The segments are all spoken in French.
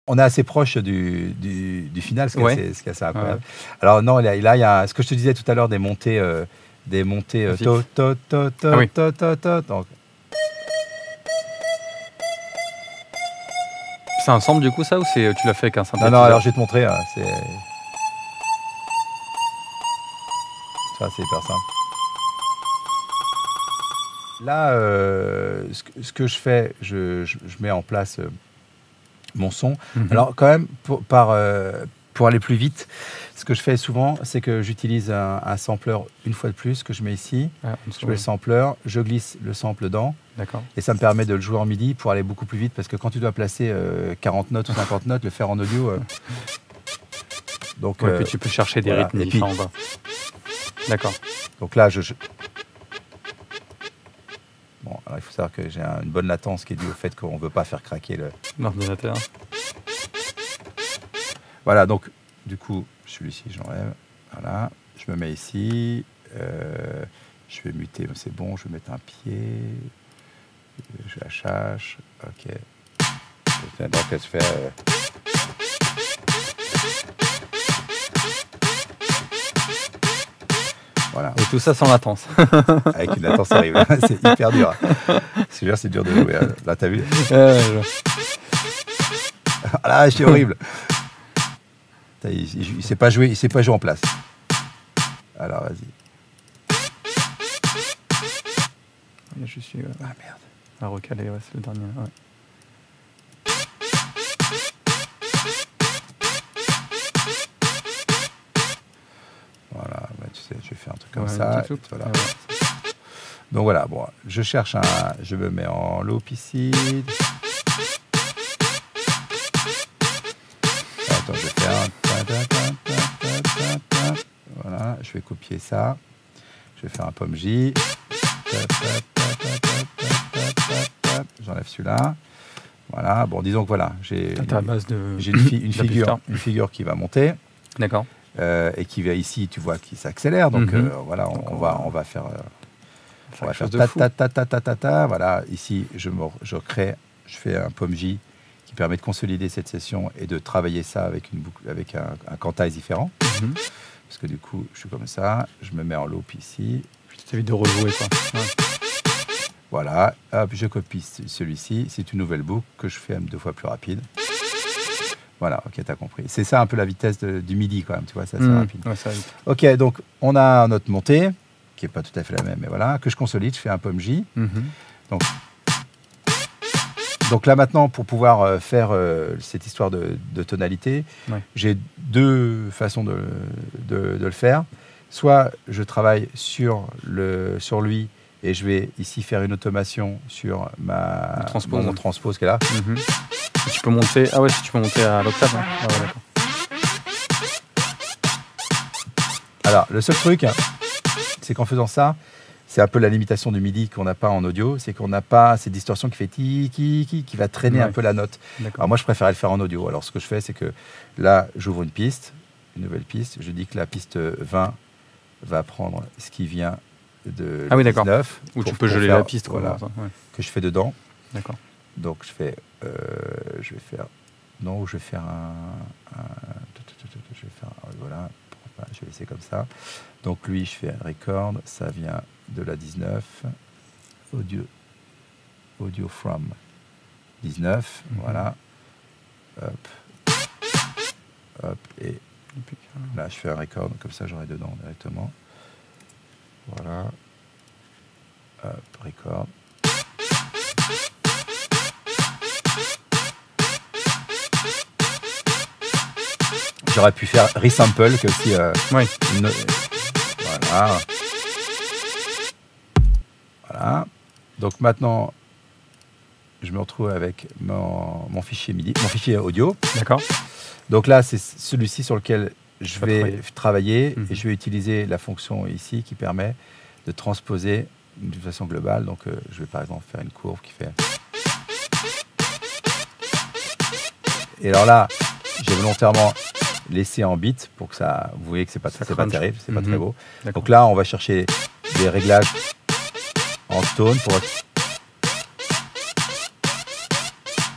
On est assez proche du final, ce qui Ouais. est assez incroyable. Alors non, là, il y a ce que je te disais tout à l'heure, des montées Vite. Ah oui. Donc, C'est un sample du coup ça ou tu l'as fait avec un non, synthétiseur? non, alors je vais te montrer. Hein, ça, c'est hyper simple. Là, ce que je fais, je mets en place mon son. Alors quand même, pour aller plus vite, ce que je fais souvent, c'est que j'utilise un sampler une fois de plus que je mets ici. Je mets le sampler, je glisse le sample dedans. D'accord. Et ça me permet de le jouer en MIDI pour aller beaucoup plus vite, parce que quand tu dois placer 40 notes ou 50 notes, le faire en audio... donc, puis tu peux chercher des rythmes différents. D'accord. Donc là, bon, alors il faut savoir que j'ai une bonne latence qui est due au fait qu'on ne veut pas faire craquer l'ordinateur. Voilà, donc du coup, celui-ci, j'enlève. Voilà, je me mets ici. Je vais muter, c'est bon, je vais mettre un pied. Je la cherche. Ok. Donc elle se fait... Voilà. Et tout ça sans latence. Avec une latence horrible. C'est hyper dur. C'est dur de jouer. Là, t'as vu? Là, c'est horrible. Il sait pas jouer en place. Alors, vas-y. Je suis... Ah, merde. À recaler, ouais, c'est le dernier. Ouais. Voilà, bah, tu sais, je vais faire un truc comme ça. Voilà. Ouais. Donc voilà, bon, je cherche je me mets en loop ici. Attends, je vais faire voilà, je vais copier ça. Je vais faire un pomme J. J'enlève celui-là. Voilà, bon, disons que voilà, j'ai une figure qui va monter. D'accord. Et qui va ici, tu vois, qui s'accélère. Donc voilà, on va faire voilà, ici, je fais un pomme J qui permet de consolider cette session et de travailler ça avec une boucle, avec un quantize différent. Parce que du coup, je suis comme ça, je me mets en loop ici. Puis tu évites de rejouer, quoi. Ouais. Voilà, hop, je copie celui-ci. C'est une nouvelle boucle que je fais 2 fois plus rapide. Voilà, ok, t'as compris. C'est ça un peu la vitesse du MIDI quand même, tu vois, c'est assez rapide. Ouais, ça va vite. Ok, donc on a notre montée, qui n'est pas tout à fait la même, mais voilà, que je consolide, je fais un pomme J. Donc là maintenant, pour pouvoir faire cette histoire de tonalité, j'ai 2 façons de le faire. Soit je travaille sur lui et je vais ici faire une automation sur mon transpose qui est là. Tu peux monter, si tu peux monter à l'octave. Hein. Ah ouais, d'accord. Alors, le seul truc, c'est qu'en faisant ça, c'est un peu la limitation du MIDI qu'on n'a pas en audio, c'est qu'on n'a pas cette distorsion qui fait qui va traîner un peu la note. Alors moi, je préférais le faire en audio. Alors, ce que je fais, c'est que là, j'ouvre une nouvelle piste. Je dis que la piste 20 va prendre ce qui vient de 19. Ou tu peux geler la piste. Voilà, que je fais dedans. D'accord. Donc je vais faire voilà, je vais laisser comme ça. Donc lui, je fais un record, ça vient de la 19, audio from 19, voilà, hop, et là je fais un record, comme ça j'aurai dedans directement, voilà, hop, record. J'aurais pu faire resample, que aussi voilà. Voilà. Donc maintenant, je me retrouve avec mon fichier MIDI, mon fichier audio. D'accord. Donc là, c'est celui-ci sur lequel je vais travailler et je vais utiliser la fonction ici qui permet de transposer de façon globale. Donc je vais par exemple faire une courbe qui fait... Et alors là, j'ai volontairement laissé en bit pour que ça... Vous voyez que c'est pas terrible, c'est pas très beau. Donc là, on va chercher des réglages en tone pour...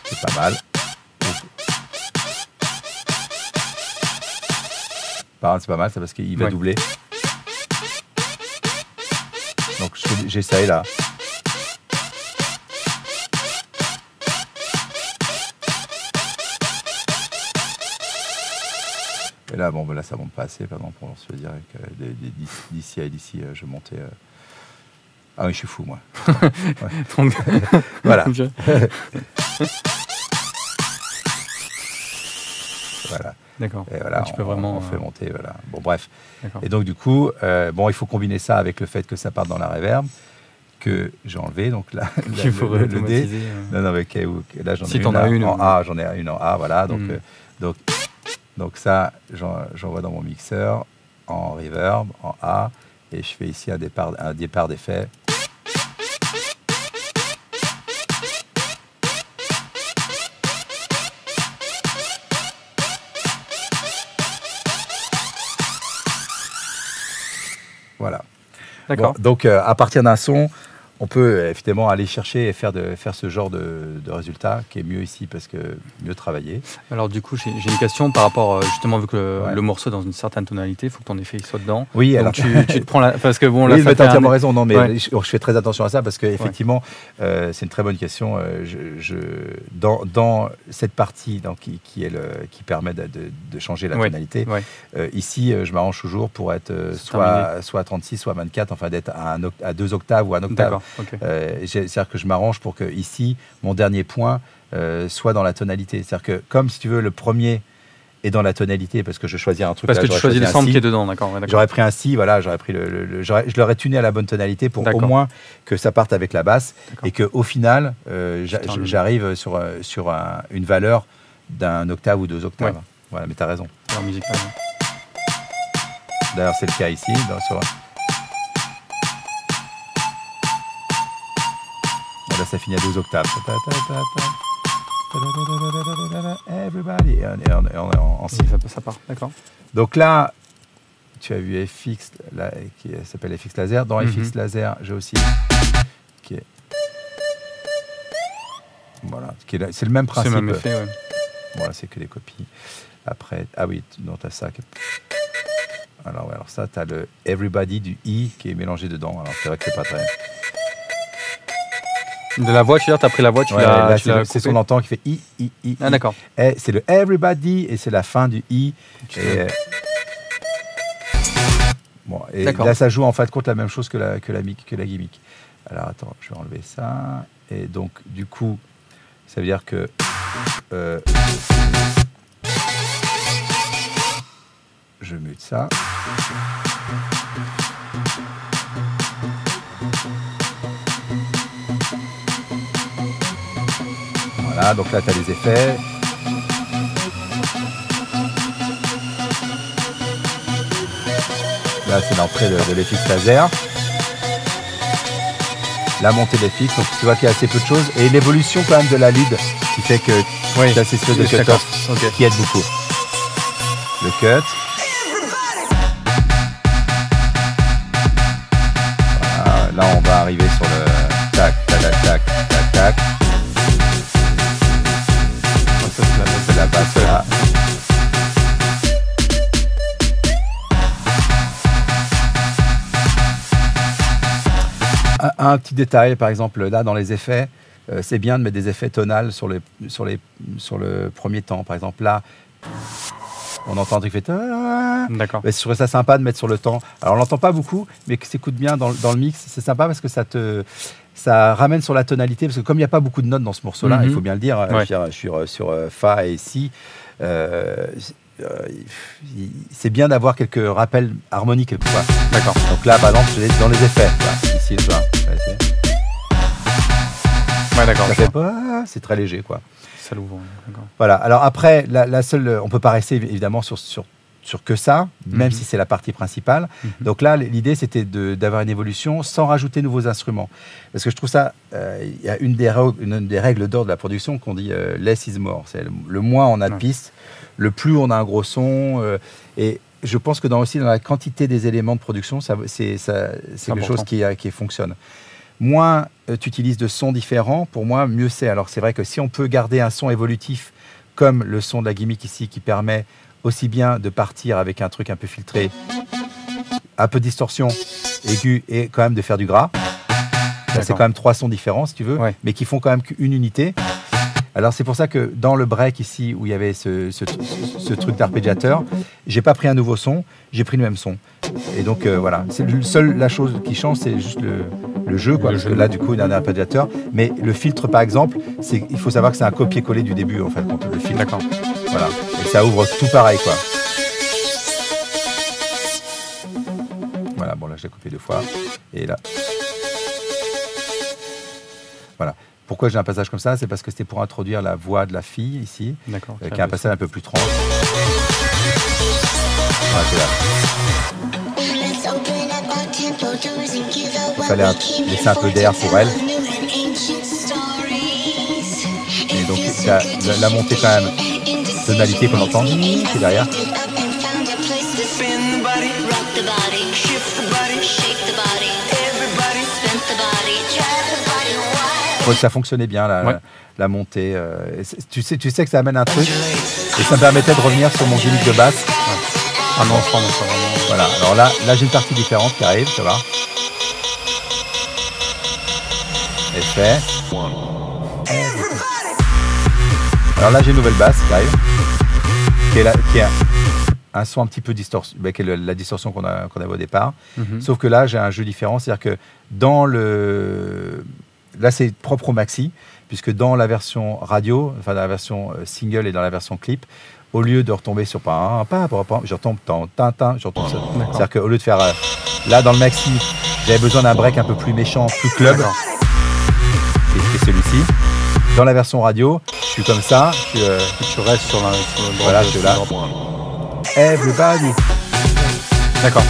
C'est pas mal. C'est pas mal, ça, parce qu'il va doubler. Donc j'essaye là. Et là, bon, là, ça monte pas assez, par exemple, on se dire que d'ici à d'ici, je montais. Ah oui, je suis fou, moi. Donc, voilà. Voilà. D'accord. Et voilà, tu peux vraiment. On fait monter, voilà. Bon, bref. Et donc, du coup, il faut combiner ça avec le fait que ça parte dans la reverb, que j'ai enlevé. Donc là, il faut le D. Non, mais là, j'en ai si t'en as une en A, j'en ai une en A, voilà. Donc ça, j'envoie dans mon mixeur en reverb, en A, et je fais ici un départ d'effet. Voilà. D'accord. Bon, donc, à partir d'un son, on peut effectivement aller chercher et faire ce genre de résultat qui est mieux ici parce que mieux travaillé. Alors du coup, j'ai une question par rapport justement vu que le morceau est dans une certaine tonalité, il faut que ton effet soit dedans. Oui, donc alors tu te prends la parce que bon là oui, ça tu as entièrement raison. Non, mais ouais. je fais très attention à ça parce que effectivement, c'est une très bonne question. Dans cette partie qui permet de changer la tonalité, ici, je m'arrange toujours pour être soit à 36, soit à 24, enfin d'être à 2 octaves ou à 1 octave. C'est-à-dire que je m'arrange pour que ici, mon dernier point soit dans la tonalité. C'est-à-dire que comme si tu veux, le premier est dans la tonalité parce que je choisis un truc. Parce que tu choisis le sample qui est dedans, d'accord. J'aurais pris un si, voilà, j'aurais pris je l'aurais tuné à la bonne tonalité pour au moins que ça parte avec la basse et qu'au final, j'arrive sur une valeur d'un octave ou 2 octaves. Ouais. Voilà, mais tu as raison. Alors, musical. D'ailleurs, c'est le cas ici. Là, ça finit à 2 octaves. Everybody. Et en si. Ça part, d'accord. Donc là, tu as vu FX, là, qui s'appelle FX Laser. Dans FX Laser, j'ai aussi qui est. Voilà, c'est le même principe. C'est le même effet, ouais. Voilà, c'est que les copies. Après, ah oui, non, tu as ça. Alors ça, tu as le Everybody du I qui est mélangé dedans. Alors c'est vrai que c'est pas très. De la voix, tu as pris la voix, c'est ce qu'on entend qui fait I. Ah d'accord. C'est le Everybody et c'est la fin du I. Et là, ça joue en fin de compte la même chose que la gimmick. Alors attends, je vais enlever ça. Et donc, du coup, ça veut dire que je mute ça. Voilà, donc là, tu as les effets. Là, c'est l'entrée de l'FX Laser. La montée de l'FX, donc tu vois qu'il y a assez peu de choses. Et l'évolution quand même de la lead qui fait que tu as ces espèces de cut-off qui aident beaucoup. Le cut. Voilà, là, on va arriver sur le tac, tac, tac, tac, tac. C'est la basse là. Un petit détail, par exemple, là, dans les effets, c'est bien de mettre des effets tonals sur le premier temps. Par exemple, là, on entend un truc qui fait... D'accord. Je trouve ça sympa de mettre sur le temps. Alors, on l'entend pas beaucoup, mais que s'écoute bien dans le mix, c'est sympa parce que ça ramène sur la tonalité. Parce que comme il n'y a pas beaucoup de notes dans ce morceau-là, il faut bien le dire, je suis sur Fa et Si, c'est bien d'avoir quelques rappels harmoniques quelquefois. D'accord. Donc là, par exemple, je l'ai dans les effets. Voilà, ici, tu vois. Ouais, d'accord. C'est très léger, quoi. Ça l'ouvre. D'accord. Voilà. Alors après, la seule, on peut pas rester évidemment sur que ça, même si c'est la partie principale. Donc là, l'idée, c'était d'avoir une évolution sans rajouter de nouveaux instruments. Parce que je trouve ça, il y a une des règles d'or de la production qu'on dit less is more. C'est le moins on a de pistes, le plus on a un gros son. Et je pense que aussi dans la quantité des éléments de production, c'est quelque chose qui fonctionne. Moins tu utilises de sons différents, pour moi, mieux c'est. Alors c'est vrai que si on peut garder un son évolutif comme le son de la gimmick ici qui permet aussi bien de partir avec un truc un peu filtré, un peu de distorsion aiguë et quand même de faire du gras. Là, c'est quand même 3 sons différents, si tu veux, mais qui font quand même qu'une unité. Alors, c'est pour ça que dans le break ici, où il y avait ce truc d'arpégiateur, j'ai pas pris un nouveau son, j'ai pris le même son. Et donc, voilà. C'est la chose qui change, c'est juste le jeu, quoi. Parce que là, du coup, il y a un arpégiateur. Mais le filtre, par exemple, il faut savoir que c'est un copier-coller du début, en fait, quand le filtre. D'accord. Voilà. Et ça ouvre tout pareil, quoi. Voilà, bon, là, je l'ai copié 2 fois. Et là. Voilà. Pourquoi j'ai un passage comme ça? C'est parce que c'était pour introduire la voix de la fille ici, qui a un passage un peu plus tranche. Voilà, c'est là. Il fallait laisser un peu d'air pour elle. Et donc la montée quand même, tonalité qu'on entend, qui est derrière. Ça fonctionnait bien la montée. Tu sais que ça amène un truc et ça me permettait de revenir sur mon gimmick de basse. Un enfant, donc vraiment. Voilà. Alors là j'ai une partie différente qui arrive, tu vois. Effet. Alors là j'ai une nouvelle basse qui arrive, qui est un son un petit peu distorsion, qui est la distorsion qu'on avait au départ. Sauf que là j'ai un jeu différent, c'est-à-dire que dans le là, c'est propre au maxi, puisque dans la version radio, enfin dans la version single et dans la version clip, au lieu de retomber sur je retombe je retombe ça. C'est-à-dire qu'au lieu de faire là dans le maxi, j'avais besoin d'un break un peu plus méchant, plus club, et celui-ci. Dans la version radio, je suis comme ça, tu restes sur le voilà, je suis là. Everybody. D'accord.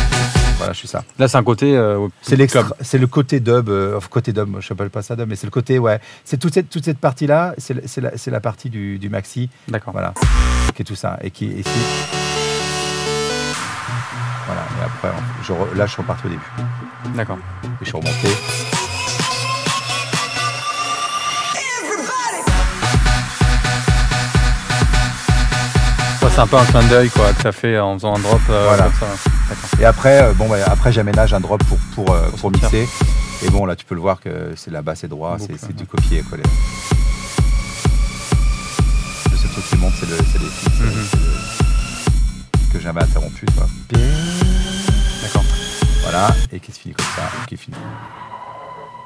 Voilà, je suis ça. Là, c'est un côté. C'est le côté dub. Côté dub, je n'appelle pas ça dub, mais c'est le côté, ouais. C'est toute cette partie-là, c'est la partie du maxi. D'accord. Voilà. Qui est tout ça. Et qui ici. Voilà. Et après, là, je suis reparti au début. D'accord. Et je suis remonté. C'est un peu un clin d'œil quoi que tu as fait en faisant un drop voilà. Comme ça. Et après, après j'aménage un drop pour mixer. Et bon, là tu peux le voir que c'est la basse et droit, c'est du copier-coller. Le seul truc qui monte, c'est les fils que j'avais interrompu. D'accord. Voilà, et qui se finit comme ça, qui finit.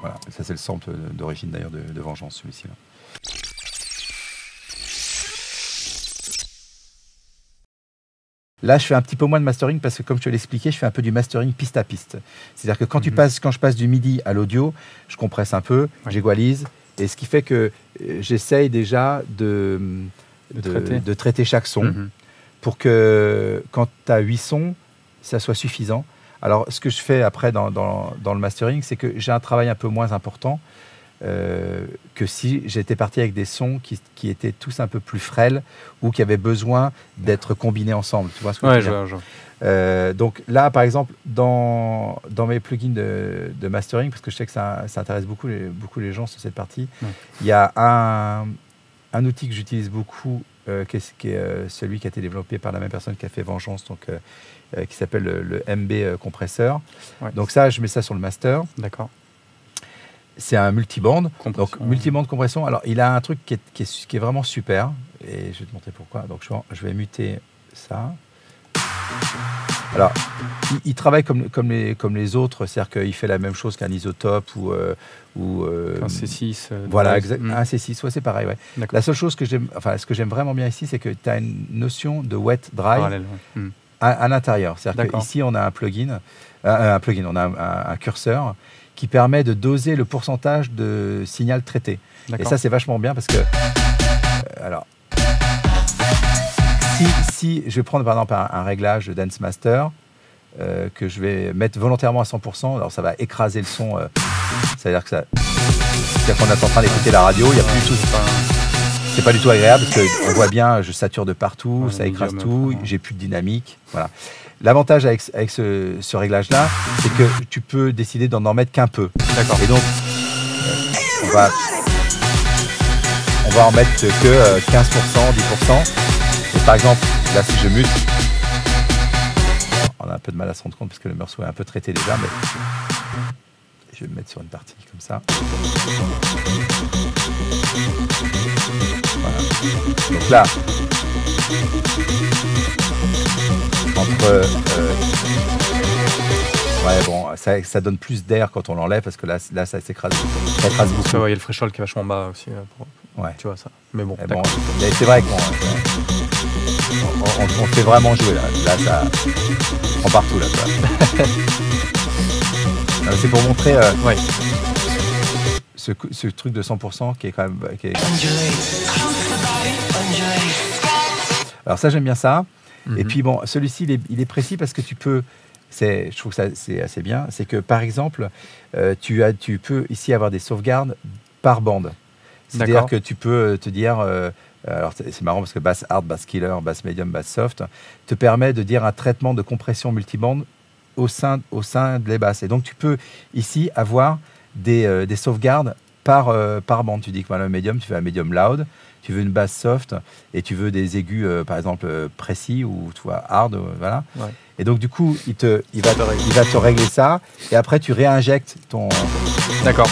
Voilà, ça c'est le sample d'origine d'ailleurs de Vengeance, celui-ci. Là, je fais un petit peu moins de mastering parce que, comme je te l'ai expliqué, je fais un peu du mastering piste à piste. C'est-à-dire que quand je passe du MIDI à l'audio, je compresse un peu, j'équalise, et ce qui fait que j'essaye déjà de traiter chaque son pour que, quand tu as 8 sons, ça soit suffisant. Alors, ce que je fais après dans le mastering, c'est que j'ai un travail un peu moins important que si j'étais parti avec des sons qui étaient tous un peu plus frêles ou qui avaient besoin d'être combinés ensemble. Tu vois ce que je veux dire ? Donc là, par exemple, dans mes plugins de mastering, parce que je sais que ça intéresse beaucoup les gens sur cette partie, il y a un outil que j'utilise beaucoup, qui est celui qui a été développé par la même personne qui a fait Vengeance, donc, qui s'appelle le MB compresseur. Donc ça, je mets ça sur le master. D'accord. C'est un multiband, donc multiband compression. Alors, il a un truc qui est vraiment super, et je vais te montrer pourquoi. Donc, je vais muter ça. Alors, il travaille comme les autres, c'est-à-dire qu'il fait la même chose qu'un isotope ou un C6. Voilà, un C6, c'est pareil. Ouais. La seule chose que ce que j'aime vraiment bien ici, c'est que tu as une notion de wet dry à l'intérieur. C'est-à-dire qu'ici, on a un plugin, on a un curseur qui permet de doser le pourcentage de signal traité. Et ça, c'est vachement bien parce que... alors, si je vais prendre par exemple un réglage de Dance Master que je vais mettre volontairement à 100%, alors ça va écraser le son. Ça veut dire que c'est-à-dire qu'on est en train d'écouter la radio, il y a plus du tout... C'est pas du tout agréable parce qu'on voit bien, je sature de partout, ça écrase tout, j'ai plus de dynamique. Voilà. L'avantage avec ce réglage-là, c'est que tu peux décider d'en mettre qu'un peu. D'accord. Et donc, on va en mettre que 15%, 10%. Et par exemple, là, si je mute, on a un peu de mal à se rendre compte parce que le morceau est un peu traité déjà, mais je vais me mettre sur une partie comme ça. Voilà. Donc là, entre... ouais, bon, ça donne plus d'air quand on l'enlève parce que là ça s'écrase beaucoup. Il y a le threshold qui est vachement bas aussi. Ouais. Tu vois ça. Mais bon, bon c'est vrai qu'on fait vraiment jouer là. Là, ça prend partout là. C'est pour montrer ouais. ce truc de 100% qui est quand même... Alors ça, j'aime bien ça. Et puis bon, celui-ci, il est précis parce que tu peux... Je trouve que ça, c'est assez bien. C'est que par exemple, tu peux ici avoir des sauvegardes par bande. C'est-à-dire que tu peux te dire... alors c'est marrant parce que bass hard, bass killer, bass medium, bass soft te permet de dire un traitement de compression multibande au sein des basses. Et donc tu peux ici avoir des sauvegardes par bande. Tu dis que le medium, tu fais un medium loud, tu veux une basse soft et tu veux des aigus par exemple précis ou tu vois hard, voilà. Ouais. Et donc du coup il va te régler ça et après tu réinjectes ton... D'accord.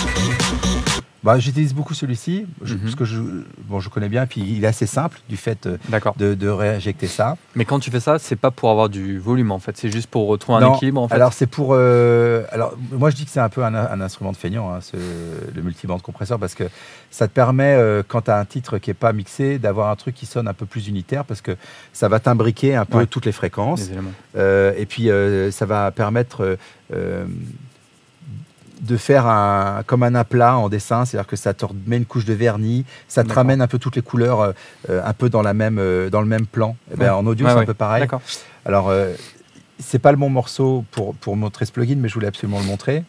Bah, j'utilise beaucoup celui-ci parce que je connais bien, puis il est assez simple du fait de réinjecter ça. Mais quand tu fais ça, c'est pas pour avoir du volume en fait, c'est juste pour retrouver un équilibre en fait. Alors c'est pour... alors moi je dis que c'est un peu un instrument de feignant, hein, le multibande compresseur, parce que ça te permet, quand tu as un titre qui n'est pas mixé, d'avoir un truc qui sonne un peu plus unitaire, parce que ça va t'imbriquer un peu toutes les fréquences. Les éléments. Et puis ça va permettre... de faire comme un aplat en dessin, c'est-à-dire que ça te met une couche de vernis, ça te ramène un peu toutes les couleurs un peu dans le même plan. Et ben, en audio, c'est un peu pareil. Alors, c'est pas le bon morceau pour montrer ce plugin, mais je voulais absolument le montrer.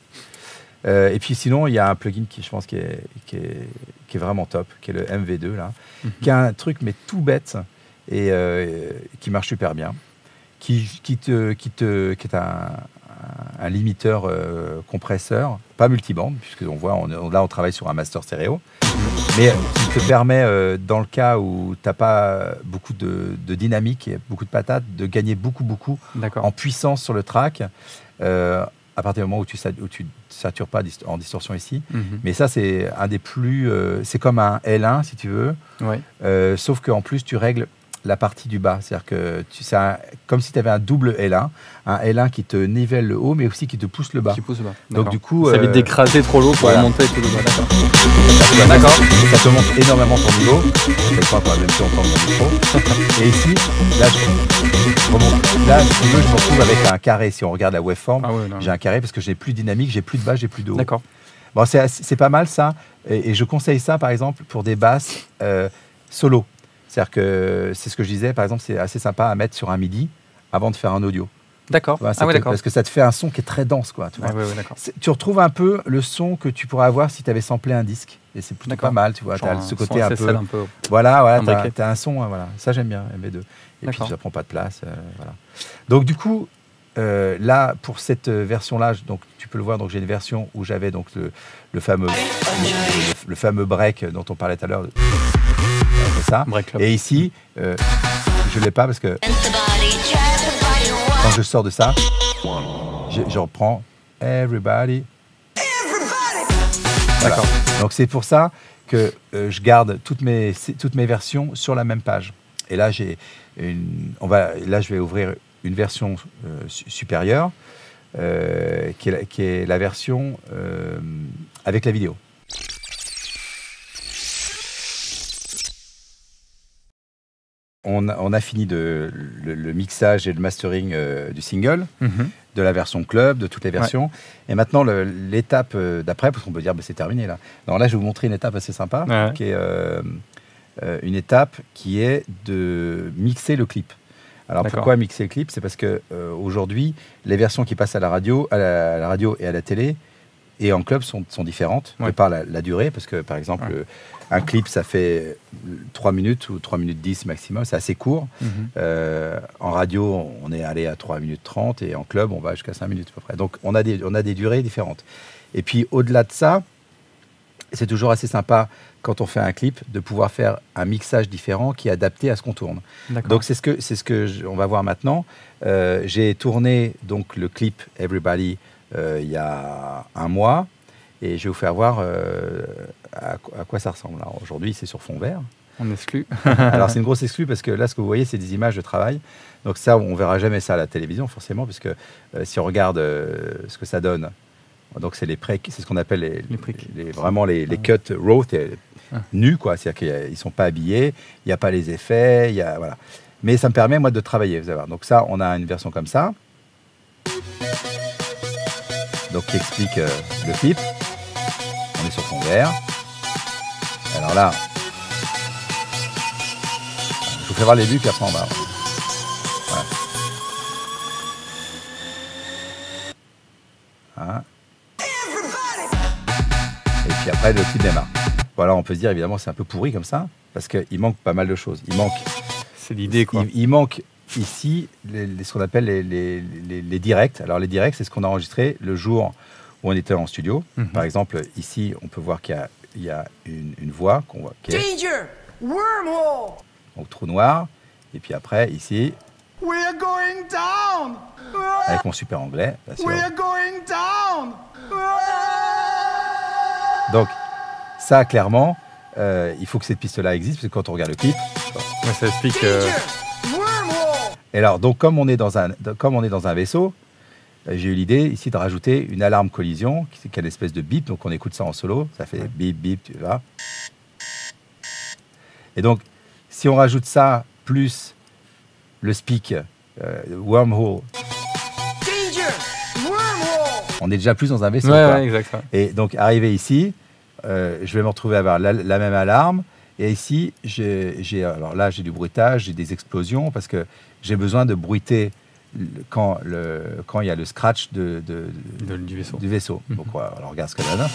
Et puis sinon, il y a un plugin qui, je pense, qui est vraiment top, qui est le MV2, là, qui a un truc, mais tout bête, et qui marche super bien, qui est un limiteur compresseur, pas multibande, puisque on voit, là on travaille sur un master stéréo, mais qui te permet, dans le cas où tu n'as pas beaucoup de dynamique et beaucoup de patates, de gagner beaucoup en puissance sur le track, à partir du moment où tu satures pas en distorsion ici. Mais ça, c'est un des plus... c'est comme un L1, si tu veux, sauf qu'en plus, tu règles la partie du bas, c'est-à-dire que c'est comme si tu avais un double L1, un L1 qui te nivelle le haut, mais aussi qui te pousse le bas. Donc du coup, ça évite d'écraser trop l'eau pour remonter tout le bas. D'accord. Ça te monte énormément ton niveau. Je ne sais pas, même si on entend mon micro. Et ici, là, je remonte. Là, si tu veux, je me retrouve avec un carré. Si on regarde la waveform, j'ai un carré parce que j'ai plus de dynamique, j'ai plus de bas, j'ai plus de haut. D'accord. Bon, c'est pas mal ça, et je conseille ça par exemple pour des basses solo. C'est-à-dire que c'est ce que je disais, par exemple, c'est assez sympa à mettre sur un MIDI avant de faire un audio. D'accord. Parce que ça te fait un son qui est très dense, quoi. Tu retrouves un peu le son que tu pourrais avoir si tu avais samplé un disque. Et c'est plutôt pas mal, tu vois. Tu as ce côté un peu. Voilà, tu as un son, voilà. Ça, j'aime bien, MV2. Et puis, ça prend pas de place. Voilà. Donc, du coup, là, pour cette version-là, donc, tu peux le voir, donc j'ai une version où j'avais donc le fameux break dont on parlait tout à l'heure. Ça. Et ici, je ne l'ai pas parce que quand je sors de ça, je reprends Everybody. D'accord. Donc c'est pour ça que je garde toutes mes versions sur la même page. Et là, je vais ouvrir une version supérieure qui est la version avec la vidéo. On a fini le mixage et le mastering du single, de la version club, de toutes les versions. Et maintenant, l'étape d'après, parce qu'on peut dire c'est terminé là. Non, là, je vais vous montrer une étape assez sympa, qui est une étape qui est de mixer le clip. Alors pourquoi mixer le clip? C'est parce que aujourd'hui, les versions qui passent à la radio et à la télé et en club sont différentes, de par la durée, parce que par exemple, un clip, ça fait 3 minutes ou 3 minutes 10 maximum, c'est assez court. En radio, on est allé à 3 minutes 30 et en club, on va jusqu'à 5 minutes à peu près. Donc on a des durées différentes. Et puis au-delà de ça, c'est toujours assez sympa quand on fait un clip de pouvoir faire un mixage différent qui est adapté à ce qu'on tourne. Donc c'est ce que on va voir maintenant. J'ai tourné donc le clip Everybody il y a un mois et je vais vous faire voir à quoi ça ressemble. Aujourd'hui c'est sur fond vert. On exclut. Alors c'est une grosse exclue parce que là ce que vous voyez c'est des images de travail. Donc ça on verra jamais ça à la télévision forcément parce que si on regarde ce que ça donne. Donc c'est c'est ce qu'on appelle vraiment les cuts raw, nus quoi, c'est-à-dire qu'ils sont pas habillés, il n'y a pas les effets, voilà. Mais ça me permet moi de travailler, vous allez voir. Donc ça, on a une version comme ça, donc qui explique le clip. On est sur fond vert. Alors là, je vous fais voir les vues puis après on va. Voilà. Hein. Et puis après, le clip démarre. Voilà, on peut se dire, évidemment, c'est un peu pourri comme ça, parce qu'il manque pas mal de choses. C'est l'idée, quoi. Il manque ici ce qu'on appelle les directs. Alors, les directs, c'est ce qu'on a enregistré le jour où on était en studio. Par exemple, ici, on peut voir qu'il y a une voix qu'on voit. Danger! Wormhole! Donc, trou noir. Et puis après, ici, We're going down! avec mon super anglais, bien sûr. We're going down! Donc, ça, clairement, il faut que cette piste-là existe, parce que quand on regarde le clip... ça explique... Et alors, donc, comme on est dans un vaisseau, j'ai eu l'idée ici de rajouter une alarme collision, qui est une espèce de bip, donc on écoute ça en solo, ça fait bip, bip, tu vois. Et donc, si on rajoute ça, plus le speak, wormhole, on est déjà plus dans un vaisseau. Ouais, exact. Et donc, arrivé ici, je vais me retrouver à avoir la même alarme. Et ici, alors là, j'ai du bruitage, j'ai des explosions, parce que j'ai besoin de bruiter quand il y a le scratch du vaisseau. Donc, voilà, alors, regarde ce que ça donne.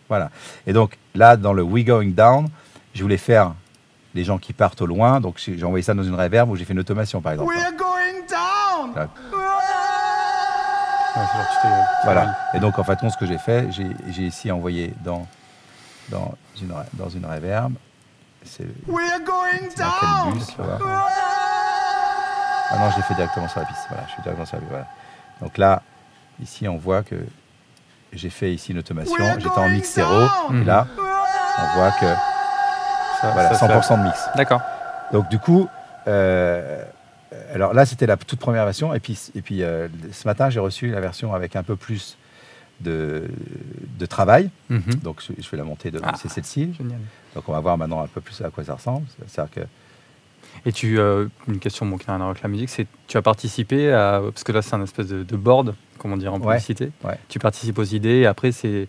Voilà. Et donc, là, dans le We Going Down, je voulais faire les gens qui partent au loin. Donc, j'ai envoyé ça dans une reverb où j'ai fait une automation, par exemple. We're going down! Là. Voilà. Et donc, en fait, ce que j'ai fait, j'ai ici envoyé dans une reverb. We're going down! down! Ah non, je l'ai fait directement sur la piste. Voilà, je suis directement sur la piste. Voilà. Donc là, ici, on voit que j'ai fait ici une automation. J'étais en mix 0. Et là, on voit que voilà, 100% de mix. D'accord. Donc du coup, alors là c'était la toute première version et puis ce matin j'ai reçu la version avec un peu plus de travail. Donc je vais la monter, c'est celle-ci. Donc on va voir maintenant un peu plus à quoi ça ressemble. C'est-à-dire que... Et une question qui n'a rien à voir avec la musique, c'est tu as participé à, parce que là c'est un espèce de board, comment dire en publicité. Ouais. Tu participes aux idées et après c'est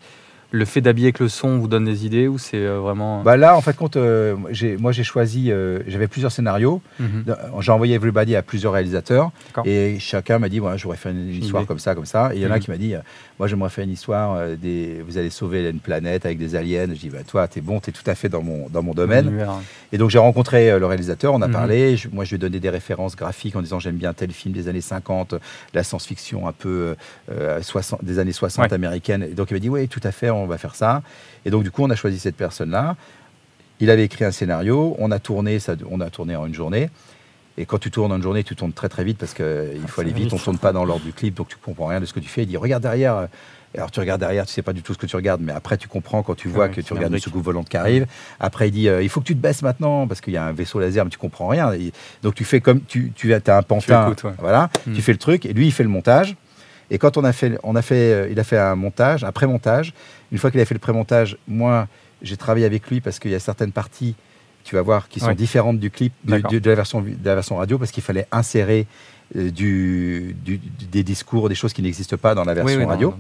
le fait d'habiller avec le son vous donne des idées ou c'est vraiment... Bah là, en fait, moi j'ai choisi, j'avais plusieurs scénarios. J'ai envoyé Everybody à plusieurs réalisateurs et chacun m'a dit, ouais, j'aurais fait une histoire comme ça. Et il y en a qui m'a dit, moi j'aimerais faire une histoire, vous allez sauver une planète avec des aliens. Je dis, bah, toi, t'es tout à fait dans mon domaine. Et donc j'ai rencontré le réalisateur, on a parlé. Moi je lui ai donné des références graphiques en disant, j'aime bien tel film des années 50, la science-fiction un peu des années 60 américaines. Et donc il m'a dit, oui, tout à fait, on va faire ça. Et donc du coup on a choisi cette personne-là. Il avait écrit un scénario, on a tourné en une journée. Et quand tu tournes en une journée, tu tournes très très vite parce qu'il faut aller vite. On ne tourne pas dans l'ordre du clip, donc tu comprends rien de ce que tu fais. Il dit regarde derrière. Alors tu regardes derrière, tu sais pas du tout ce que tu regardes, mais après tu comprends quand tu vois que tu regardes une soucoupe volante qui arrive. Après il dit il faut que tu te baisses maintenant parce qu'il y a un vaisseau laser, mais tu comprends rien. Donc tu fais comme tu as un pantin, voilà. Tu fais le truc et lui il fait le montage. Et quand il a fait un montage, un pré-montage. Une fois qu'il a fait le pré-montage, moi, j'ai travaillé avec lui parce qu'il y a certaines parties, tu vas voir, qui sont différentes du clip, de la version radio, parce qu'il fallait insérer des discours, des choses qui n'existent pas dans la version radio.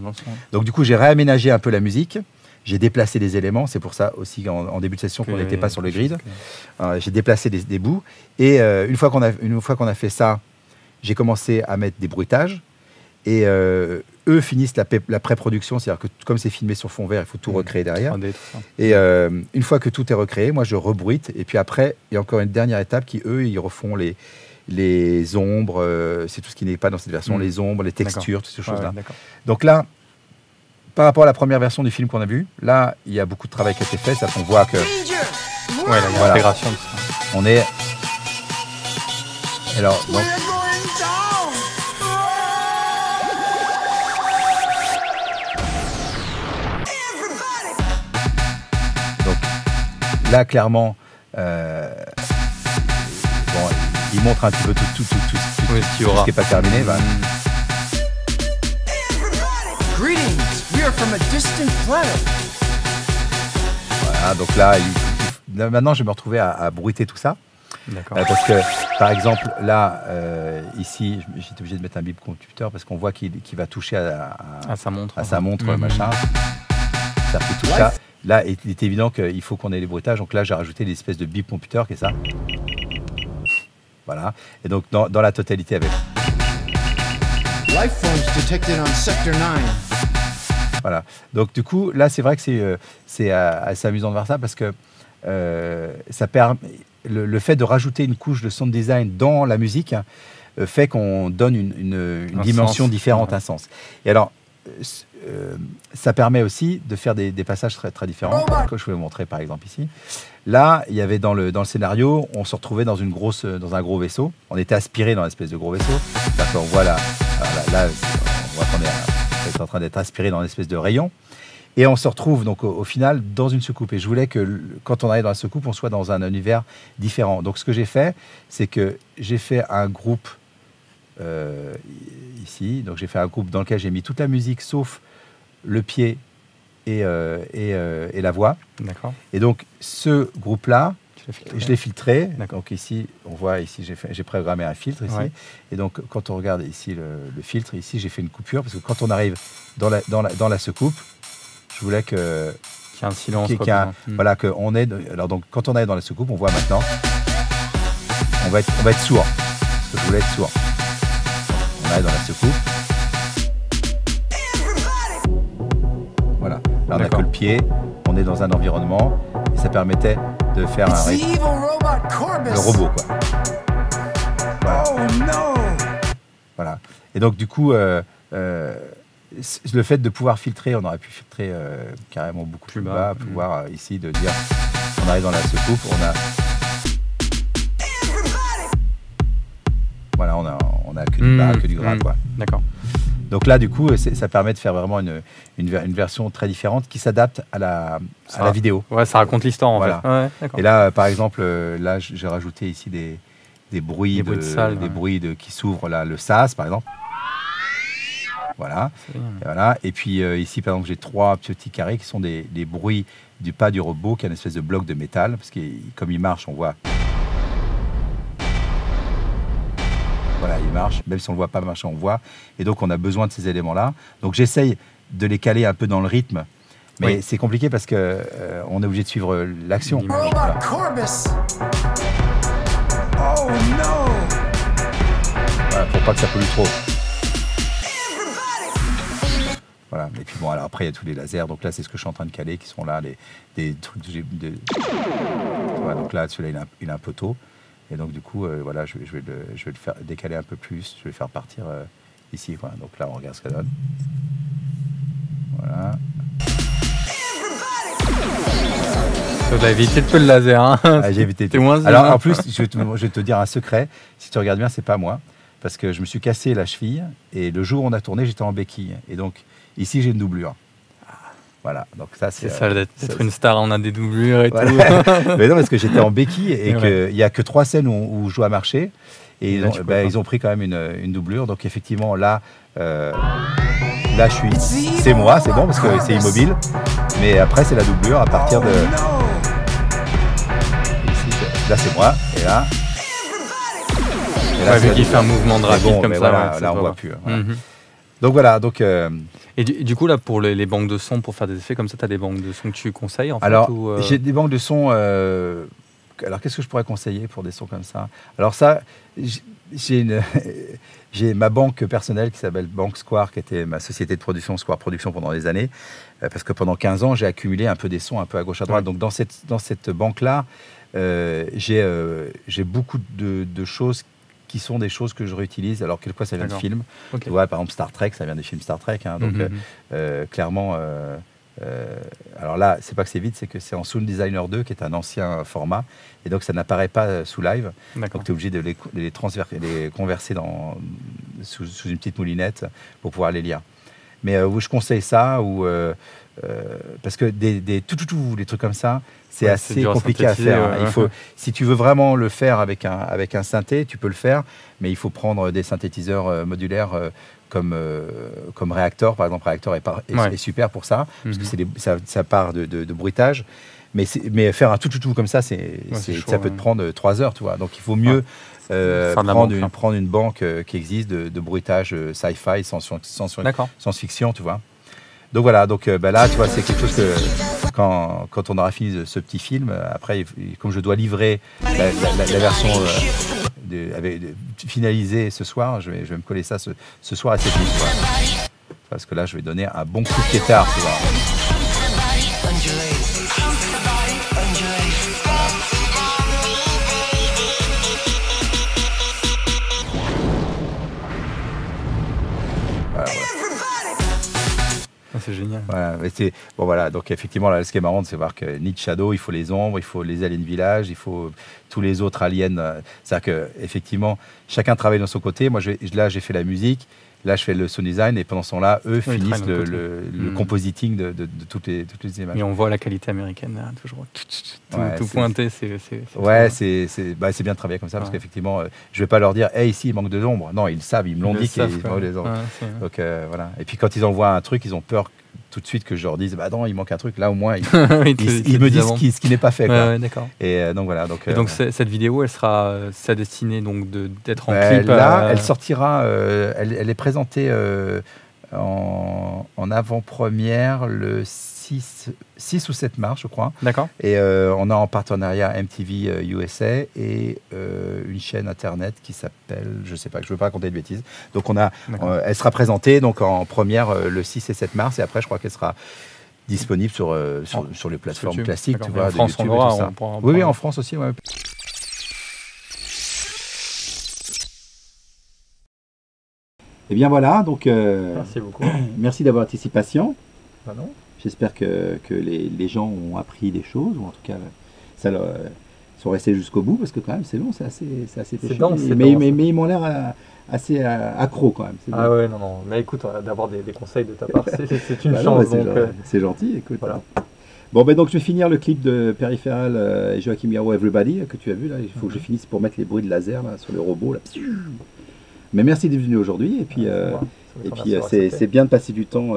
Donc du coup, j'ai réaménagé un peu la musique. J'ai déplacé des éléments. C'est pour ça aussi en début de session qu'on n'était pas sur le grid. J'ai déplacé des bouts. Et une fois qu'on a fait ça, j'ai commencé à mettre des bruitages. Et eux finissent la pré-production, c'est-à-dire que comme c'est filmé sur fond vert, il faut tout recréer derrière. 3D, tout ça. Et une fois que tout est recréé, moi je rebruite. Et puis après, il y a encore une dernière étape qui, eux, ils refont les ombres, c'est tout ce qui n'est pas dans cette version, les ombres, les textures, toutes ces choses-là. Donc là, par rapport à la première version du film qu'on a vu, là, il y a beaucoup de travail qui a été fait, ça qu'on voit que... Ouais, là, il y a l'intégration de ça. On est... Alors, donc... Là, clairement, bon, il montre un petit peu tout ce qui n'est pas terminé. Bah. Voilà, donc là, maintenant, je vais me retrouver à bruiter tout ça. Parce que, par exemple, là, ici, j'étais obligé de mettre un bip computer parce qu'on voit qu'il va toucher à sa montre, machin. Ça fait tout ça. Là, il est évident qu'il faut qu'on ait les bruitages. Donc là, j'ai rajouté des espèces de bip computer, qui est ça. Voilà. Et donc, dans la totalité avec... Life forms detected on sector 9. Voilà. Donc, du coup, là, c'est vrai que c'est assez amusant de voir ça parce que ça permet... Le fait de rajouter une couche de sound design dans la musique fait qu'on donne une dimension différente, un sens. Et alors... ça permet aussi de faire des passages très, très différents, que je vais vous montrer par exemple ici. Là, il y avait dans le scénario, on se retrouvait dans un gros vaisseau. On était aspiré dans l'espèce de gros vaisseau. On voit là, on voit qu'on est en train d'être aspiré dans une espèce de rayon. Et on se retrouve donc au final dans une soucoupe. Et je voulais que quand on arrive dans la soucoupe, on soit dans un univers différent. Donc ce que j'ai fait, c'est que j'ai fait un groupe ici. Donc j'ai fait un groupe dans lequel j'ai mis toute la musique sauf le pied et la voix. D'accord. Et donc ce groupe-là, je l'ai filtré. Donc ici, on voit ici, j'ai programmé un filtre ici. Ouais. Et donc quand on regarde ici le filtre, ici j'ai fait une coupure parce que quand on arrive dans la soucoupe, je voulais qu'il y ait un silence. Voilà, qu'on est. Alors donc quand on arrive dans la soucoupe, on voit maintenant, on va être sourd. Parce que je voulais être sourd. On arrive dans la soucoupe. Voilà. Là, on n'a que le pied. On est dans un environnement et ça permettait de faire le robot, quoi. Voilà. Oh no. Voilà. Et donc du coup, le fait de pouvoir filtrer, on aurait pu filtrer carrément beaucoup plus bas, pouvoir ici de dire, on arrive dans la soucoupe, on a. Voilà, on a que du bas, que du gras, quoi. D'accord. Donc là, du coup, ça permet de faire vraiment une version très différente qui s'adapte à la vidéo. Ouais, ça raconte l'histoire en fait. Ouais, et là, par exemple, là, j'ai rajouté ici des bruits de salle, qui s'ouvrent, là, le sas, par exemple. Voilà. Et puis ici, par exemple, j'ai 3 petits carrés qui sont des bruits du pas du robot, qui est une espèce de bloc de métal, parce que comme il marche, on voit. Voilà, il marche, même si on ne le voit pas marcher, on voit. Et donc, on a besoin de ces éléments-là. Donc, j'essaye de les caler un peu dans le rythme. Mais c'est compliqué parce qu'on est obligé de suivre l'action. Voilà. Oh no! Voilà, pour pas que ça pollue trop. Voilà. Et puis bon, alors après, il y a tous les lasers. Donc là, c'est ce que je suis en train de caler, qui sont là, des trucs voilà, donc là, celui-là, il a un poteau. Et donc, du coup, voilà, je vais le faire décaler un peu plus. Je vais le faire partir ici. Voilà. Donc là, on regarde ce que ça donne. Voilà. Tu as évité le peu le laser. Hein. Ah, j'ai évité le peu. Alors, en plus, je vais te dire un secret. Si tu regardes bien, c'est pas moi. Parce que je me suis cassé la cheville. Et le jour où on a tourné, j'étais en béquille. Et donc, ici, j'ai une doublure. Voilà, donc ça c'est ça d'être une star, on a des doublures et tout. Mais non, parce que j'étais en béquille et qu'il n'y a que 3 scènes où je dois marcher et ils ont pris quand même une doublure. Donc effectivement là je suis, c'est moi, c'est bon parce que c'est immobile. Mais après c'est la doublure à partir de ici, là c'est moi et là. Vu qu'il fait un mouvement de rapide comme ça. Voilà, là on voit plus. Voilà. Donc voilà, donc... Et du coup, là, pour les banques de sons, pour faire des effets comme ça, tu as des banques de sons que tu conseilles en fait, alors, j'ai des banques de sons... alors, qu'est-ce que je pourrais conseiller pour des sons comme ça? Alors ça, j'ai ma banque personnelle qui s'appelle Banque Square, qui était ma société de production, Square Production, pendant des années. Parce que pendant 15 ans, j'ai accumulé un peu des sons un peu à gauche, à droite. Donc, dans cette banque-là, j'ai beaucoup de choses qui sont des choses que je réutilise. Alors, quelquefois, ça vient de films. Okay. Tu vois, par exemple, Star Trek, ça vient des films Star Trek. Hein, donc, clairement, alors là, c'est pas que c'est vite, c'est que c'est en Sound Designer 2, qui est un ancien format. Et donc, ça n'apparaît pas sous live. Donc, tu es obligé de les converser sous une petite moulinette pour pouvoir les lire. Mais où je conseille ça, parce que des trucs comme ça, c'est assez compliqué à faire. Si tu veux vraiment le faire avec un synthé, tu peux le faire, mais il faut prendre des synthétiseurs modulaires comme Reaktor. Par exemple, Reaktor est super pour ça, parce que ça part de bruitage. Mais faire un tout comme ça, ça peut te prendre 3 heures, tu vois. Donc, il vaut mieux prendre une banque qui existe de bruitage sci-fi, science-fiction, tu vois. Donc voilà, là, tu vois, c'est quelque chose que quand on aura fini ce petit film, après, comme je dois livrer la version finalisée ce soir, je vais me coller ça ce soir à cette nuit, tu vois. Parce que là, je vais donner un bon coup de pétard, tu vois. C'est génial. Voilà, donc effectivement, là, ce qui est marrant, c'est voir que Need Shadow, il faut les ombres, il faut les aliens village, il faut tous les autres aliens. C'est-à-dire qu'effectivement, chacun travaille de son côté. Moi, là, j'ai fait la musique, là, je fais le sound design, et pendant ce temps-là, eux finissent le compositing de toutes les images. Et on voit la qualité américaine, là, toujours tout pointé. C'est bien de travailler comme ça, parce qu'effectivement, je ne vais pas leur dire, hey, ici, il manque de l'ombre. Non, ils le savent, ils me l'ont dit qu'il manque des ombres. Donc voilà. Et puis quand ils envoient un truc, ils ont peur tout de suite que je leur dise, bah non, il manque un truc. Là, au moins, ils me disent ce qui n'est pas fait. D'accord. Et donc voilà. Donc cette vidéo, elle sera destinée donc d'être en clip. Là, elle sortira. Elle est présentée en avant-première le 6 ou 7 mars, je crois. D'accord. Et on a en partenariat MTV USA et une chaîne internet qui s'appelle, je sais pas, je veux pas raconter de bêtises. Donc elle sera présentée donc en première le 6 et 7 mars, et après je crois qu'elle sera disponible sur les plateformes classiques, tu vois, en France, YouTube, on aura, et tout ça. Oui, en France aussi, ouais. Et bien voilà, donc merci beaucoup. Merci d'avoir été si patient. Bah non. J'espère que les gens ont appris des choses, ou en tout cas, sont restés jusqu'au bout, parce que quand même, c'est long, c'est assez dense. Mais ils m'ont l'air assez accro quand même. Ah ouais, non. Mais écoute, d'avoir des conseils de ta part, c'est une chance. C'est gentil, écoute. Voilà. Bon, donc je vais finir le clip de Peripheral et Joachim Garraud, Everybody, que tu as vu là. Il faut que je finisse pour mettre les bruits de laser là, sur le robot. Là. Mais merci d'être venu aujourd'hui, et puis, c'est bien de passer du temps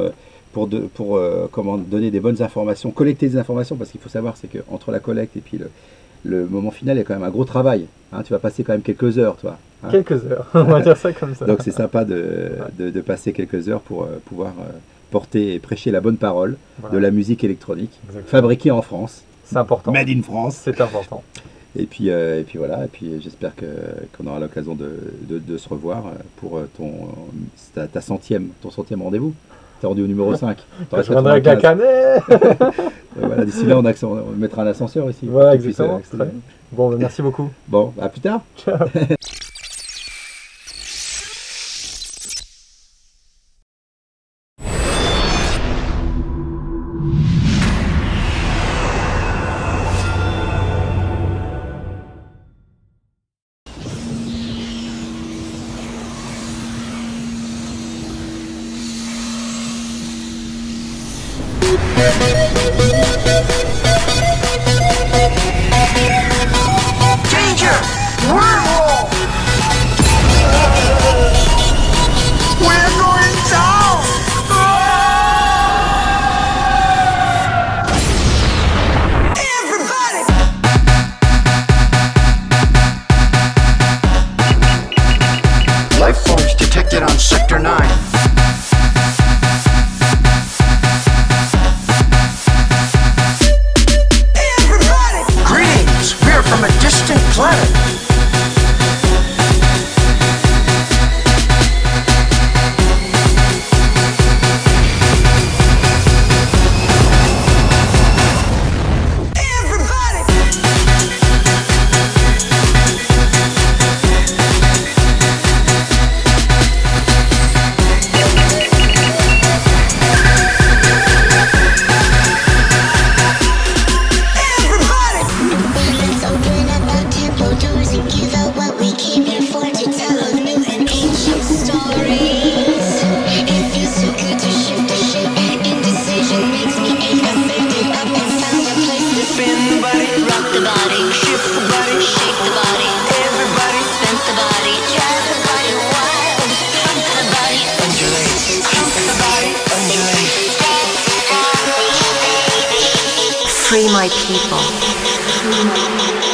pour donner des bonnes informations, collecter des informations, parce qu'il faut savoir, c'est qu'entre la collecte et puis le moment final, il y a quand même un gros travail. Hein, tu vas passer quand même quelques heures, toi. Hein. Quelques heures, on va dire ça comme ça. Donc c'est sympa de passer quelques heures pour pouvoir porter et prêcher la bonne parole de la musique électronique, fabriquée en France. C'est important. Made in France. C'est important. Et puis voilà, et puis j'espère qu'on aura l'occasion de se revoir pour ton centième rendez-vous. T'es rendu au numéro 5. Je viendrai avec la canette. Voilà, d'ici là, on mettra un ascenseur ici. Voilà, exactement. Bon, merci beaucoup. Bon, à plus tard. Ciao. Danger! Wormhole! We're going down! Everybody! Life forms detected on Sector 9. From a distant planet. Everybody. Free my people.